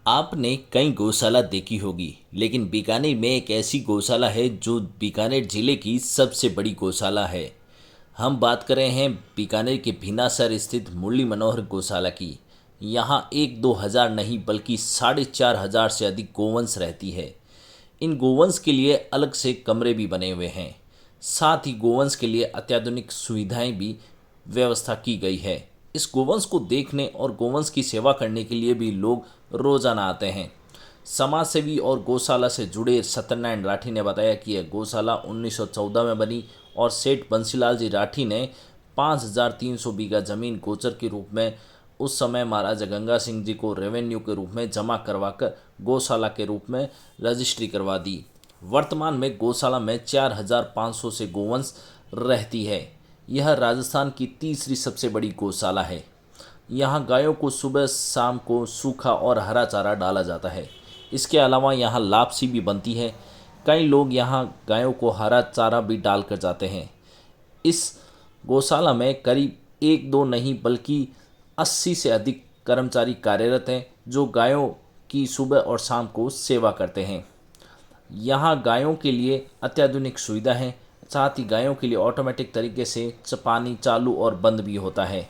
आपने कई गौशाला देखी होगी, लेकिन बीकानेर में एक ऐसी गौशाला है जो बीकानेर जिले की सबसे बड़ी गौशाला है। हम बात कर रहे हैं बीकानेर के भीनासर स्थित मुरली मनोहर गौशाला की। यहाँ एक दो हज़ार नहीं बल्कि 4,500 से अधिक गोवंश रहती है। इन गोवंश के लिए अलग से कमरे भी बने हुए हैं। साथ ही गोवंश के लिए अत्याधुनिक सुविधाएं भी व्यवस्था की गई है। इस गोवंश को देखने और गोवंश की सेवा करने के लिए भी लोग रोजाना आते हैं। समाज सेवी और गौशाला से जुड़े सत्यनारायण राठी ने बताया कि यह गौशाला 1914 में बनी और सेठ बंसीलाल जी राठी ने 5,300 बीघा जमीन गोचर के रूप में उस समय महाराजा गंगा सिंह जी को रेवेन्यू के रूप में जमा करवाकर गौशाला के रूप में रजिस्ट्री करवा दी। वर्तमान में गौशाला में 4,500 से गोवंश रहती है। यह राजस्थान की तीसरी सबसे बड़ी गौशाला है। यहाँ गायों को सुबह शाम को सूखा और हरा चारा डाला जाता है। इसके अलावा यहाँ लापसी भी बनती है। कई लोग यहाँ गायों को हरा चारा भी डाल कर जाते हैं। इस गौशाला में करीब एक दो नहीं बल्कि 80 से अधिक कर्मचारी कार्यरत हैं जो गायों की सुबह और शाम को सेवा करते हैं। यहाँ गायों के लिए अत्याधुनिक सुविधा है। साथ ही गायों के लिए ऑटोमेटिक तरीके से पानी चालू और बंद भी होता है।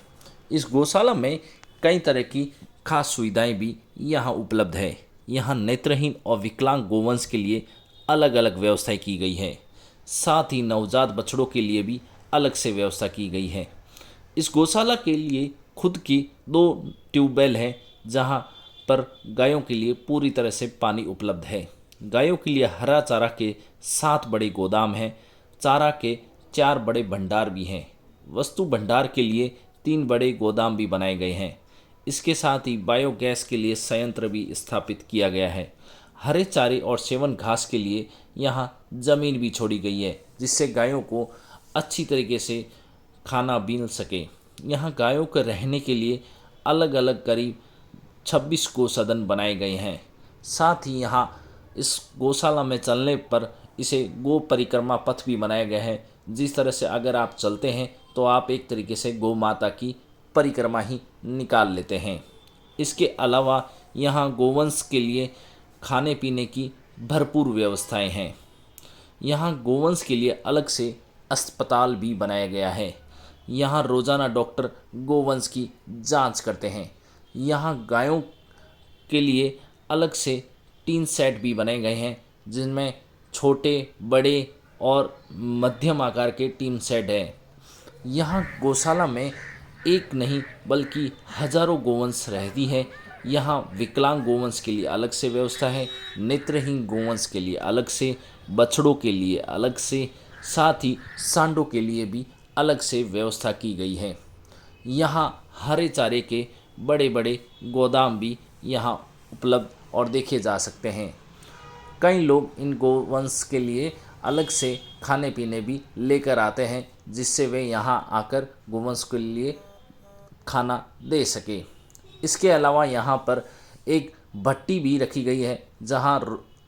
इस गौशाला में कई तरह की खास सुविधाएं भी यहाँ उपलब्ध है। यहाँ नेत्रहीन और विकलांग गोवंश के लिए अलग अलग व्यवस्थाएं की गई है। साथ ही नवजात बछड़ों के लिए भी अलग से व्यवस्था की गई है। इस गौशाला के लिए खुद की 2 ट्यूबवेल है जहाँ पर गायों के लिए पूरी तरह से पानी उपलब्ध है। गायों के लिए हरा चारा के 7 बड़े गोदाम हैं। चारा के 4 बड़े भंडार भी हैं। वस्तु भंडार के लिए 3 बड़े गोदाम भी बनाए गए हैं। इसके साथ ही बायोगैस के लिए संयंत्र भी स्थापित किया गया है। हरे चारे और सेवन घास के लिए यहाँ जमीन भी छोड़ी गई है जिससे गायों को अच्छी तरीके से खाना मिल सके। यहाँ गायों के रहने के लिए अलग अलग करीब 26 गौसदन बनाए गए हैं। साथ ही यहाँ इस गौशाला में चलने पर इसे गौ परिक्रमा पथ भी बनाया गया है। जिस तरह से अगर आप चलते हैं तो आप एक तरीके से गौ माता की परिक्रमा ही निकाल लेते हैं। इसके अलावा यहाँ गोवंश के लिए खाने पीने की भरपूर व्यवस्थाएं हैं। यहाँ गोवंश के लिए अलग से अस्पताल भी बनाया गया है। यहाँ रोज़ाना डॉक्टर गोवंश की जांच करते हैं। यहाँ गायों के लिए अलग से 3 सेट भी बनाए गए हैं जिनमें छोटे बड़े और मध्यम आकार के 3 सेट हैं। यहाँ गौशाला में एक नहीं बल्कि हजारों गोवंश रहती है। यहाँ विकलांग गोवंश के लिए अलग से व्यवस्था है, नेत्रहीन गोवंश के लिए अलग से, बछड़ों के लिए अलग से, साथ ही सांडों के लिए भी अलग से व्यवस्था की गई है। यहाँ हरे चारे के बड़े बड़े गोदाम भी यहाँ उपलब्ध और देखे जा सकते हैं। कई लोग इन गोवंश के लिए अलग से खाने पीने भी लेकर आते हैं जिससे वे यहाँ आकर गोवंश के लिए खाना दे सके। इसके अलावा यहाँ पर एक भट्टी भी रखी गई है जहाँ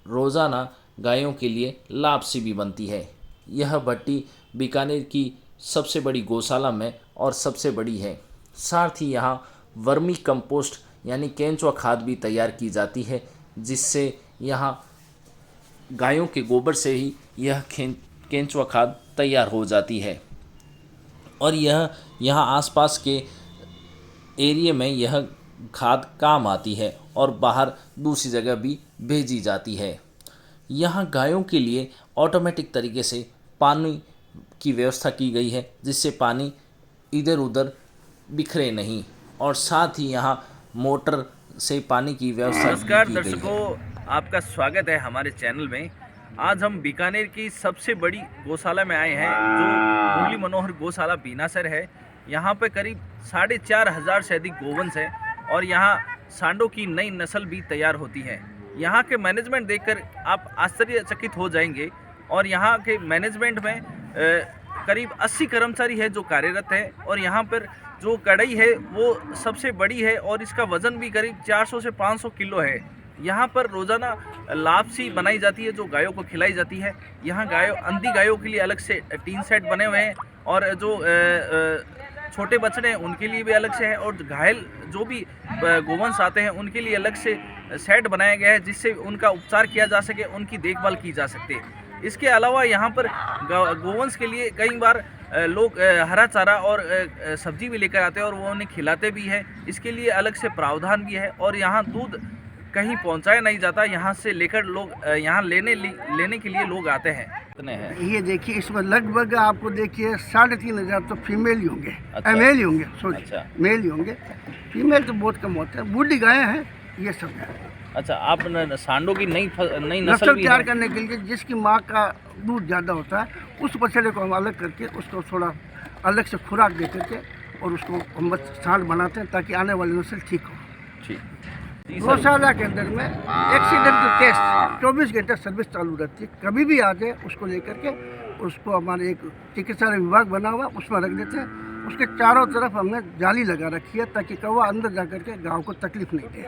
रोज़ाना गायों के लिए लापसी भी बनती है। यह भट्टी बीकानेर की सबसे बड़ी गौशाला में और सबसे बड़ी है। साथ ही यहाँ वर्मी कंपोस्ट यानी केंचुआ खाद भी तैयार की जाती है जिससे यहाँ गायों के गोबर से ही यह केंचुआ खाद तैयार हो जाती है और यह यहाँ आसपास के एरिया में यह खाद काम आती है और बाहर दूसरी जगह भी भेजी जाती है। यहाँ गायों के लिए ऑटोमेटिक तरीके से पानी की व्यवस्था की गई है जिससे पानी इधर उधर बिखरे नहीं और साथ ही यहाँ मोटर से पानी की व्यवस्था नमस्कार भी की गई दर्शकों, है। आपका स्वागत है हमारे चैनल में। आज हम बीकानेर की सबसे बड़ी गौशाला में आए हैं जो मुरली मनोहर गौशाला भीनासर है। यहाँ पे करीब 4,500 से अधिक गोवंश है और यहाँ सांडों की नई नस्ल भी तैयार होती है। यहाँ के मैनेजमेंट देखकर आप आश्चर्यचकित हो जाएंगे और यहाँ के मैनेजमेंट में करीब 80 कर्मचारी है जो कार्यरत हैं और यहाँ पर जो कढ़ाई है वो सबसे बड़ी है और इसका वज़न भी करीब 400 से 500 किलो है। यहाँ पर रोज़ाना लापसी बनाई जाती है जो गायों को खिलाई जाती है। यहाँ अंधी गायों के लिए अलग से 3 सेट बने हुए हैं और जो छोटे बछड़े हैं उनके लिए भी अलग से है और घायल जो भी गोवंश आते हैं उनके लिए अलग से शेड बनाया गया है, जिससे उनका उपचार किया जा सके, उनकी देखभाल की जा सकती है। इसके अलावा यहाँ पर गोवंश के लिए कई बार लोग हरा चारा और सब्जी भी लेकर आते हैं और वो उन्हें खिलाते भी हैं। इसके लिए अलग से प्रावधान भी है और यहाँ दूध कहीं पहुँचाया नहीं जाता, यहाँ से लेकर लोग यहाँ लेने के लिए लोग आते हैं। कितने हैं? ये देखिए, इसमें लगभग आपको देखिए 3,500 तो फीमेल ही होंगे। अच्छा। मेल ही होंगे, सॉरी, अच्छा। मेल ही होंगे। फीमेल तो बहुत कम होते हैं। बूढ़ी गायें हैं, ये सब है। अच्छा, आप सांडों की नई नस्ल नस्ल भी तैयार है? करने के लिए जिसकी माँ का दूध ज़्यादा होता है, उस बछड़े को हम अलग करके उसको थोड़ा अलग से खुराक दे करके और उसको हम सांड बनाते हैं ताकि आने वाली नस्ल ठीक हो। ठीक। जी सर। गौशाला के अंदर में एक्सीडेंटल टेस्ट 24 घंटे सर्विस चालू रहती है। कभी भी आ जाए उसको लेकर के उसको हमारे एक चिकित्सालय विभाग बना हुआ, उसमें रख देते हैं। उसके चारों तरफ हमने जाली लगा रखी है ताकि कौवा अंदर जा करके गाँव को तकलीफ नहीं दे।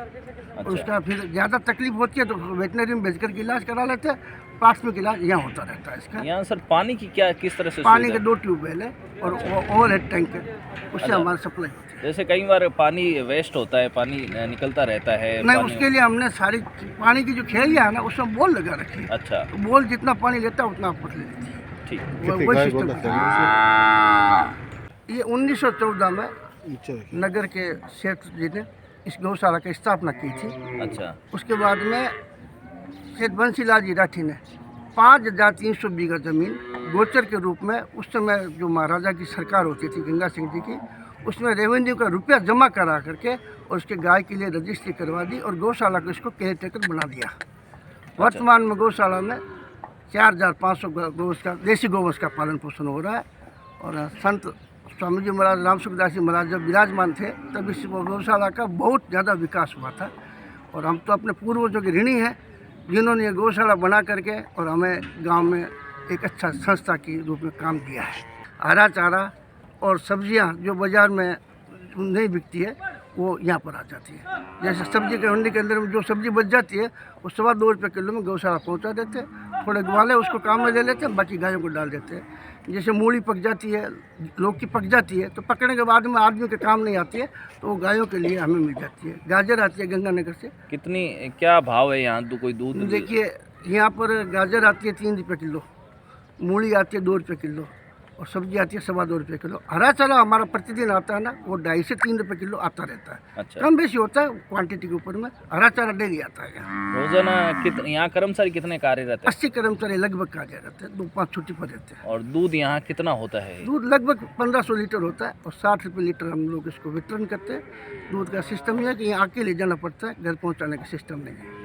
और उसका फिर ज़्यादा तकलीफ होती है तो वेटनरी में भेज करके इलाज करा लेते हैं। प्राथमिक इलाज यहाँ होता रहता है इसका। यहाँ सर पानी की किस तरह से पानी के सुविधा? 2 ट्यूबवेल है और ओवरहेड टैंक है, उससे अच्छा। हमारी सप्लाई होती है। जैसे कई बार पानी वेस्ट होता है, पानी निकलता रहता है। नहीं, पानी- उसके लिए हमने सारी पानी की जो खेलियाँ है ना, उसमें बोल लगा रखी है। अच्छा, तो बोल जितना पानी लेता है उतना आपको ले लेती है। ठीक। वही सिस्टम है। ये 1914 में नगर के सेठ जी ने इस गौशाला की स्थापना की थी। अच्छा, उसके बाद में सेठ बंसीलाल जी राठी ने 5,300 बीघा जमीन गोचर के रूप में, उस समय जो महाराजा की सरकार होती थी गंगा सिंह जी की, उसमें रेवेन्यू का रुपया जमा करा करके और उसके गाय के लिए रजिस्ट्री करवा दी और गौशाला को इसको केयर टेकर बना दिया। वर्तमान में गौशाला में 4,500 गोवंश का, देसी गोवंश का पालन पोषण हो रहा है। और संत स्वामी जी महाराज, राम सुखदास जी महाराज जब विराजमान थे तब इस गौशाला का बहुत ज़्यादा विकास हुआ था। और हम तो अपने पूर्वजों के ऋणी हैं जिन्होंने ये गौशाला बना करके और हमें गांव में एक अच्छा संस्था के रूप में काम किया है। हरा चारा और सब्जियां जो बाज़ार में नहीं बिकती है वो यहाँ पर आ जाती है। जैसे सब्जी के मंडी के अंदर में जो सब्जी बच जाती है वो 2.25 रुपये किलो में गौशाला पहुँचा देते हैं। थोड़े ग्वाले उसको काम में ले लेते हैं, बाकी गायों को डाल देते हैं। जैसे मूली पक जाती है, लौकी पक जाती है, तो पकने के बाद में आदमी के काम नहीं आती है, तो वो गायों के लिए हमें मिल जाती है। गाजर आती है गंगानगर से। कितनी क्या भाव है यहाँ? कोई दूध? देखिए, यहाँ पर गाजर आती है 3 रुपये किलो, मूली आती है 2 रुपये किलो और सब्जी आती है 2.25 रुपये किलो। हरा चारा हमारा प्रतिदिन आता है ना, वो 2.5 से 3 रुपये किलो आता रहता है। अच्छा, कम बेसी होता है क्वांटिटी के ऊपर में। हरा चारा डेली आता है यहाँ। रोजाना कितने यहाँ कर्मचारी कितने कार्यरत है? 80 कर्मचारी लगभग कार्य रहते हैं, 2-5 छुट्टी पर रहते हैं। और दूध यहाँ कितना होता है? दूध लगभग 1500 लीटर होता है और 60 रुपये लीटर हम लोग इसको वितरण करते हैं। दूध का सिस्टम यह है कि यहाँ आके ले जाना पड़ता है, घर पहुँचाने का सिस्टम नहीं है।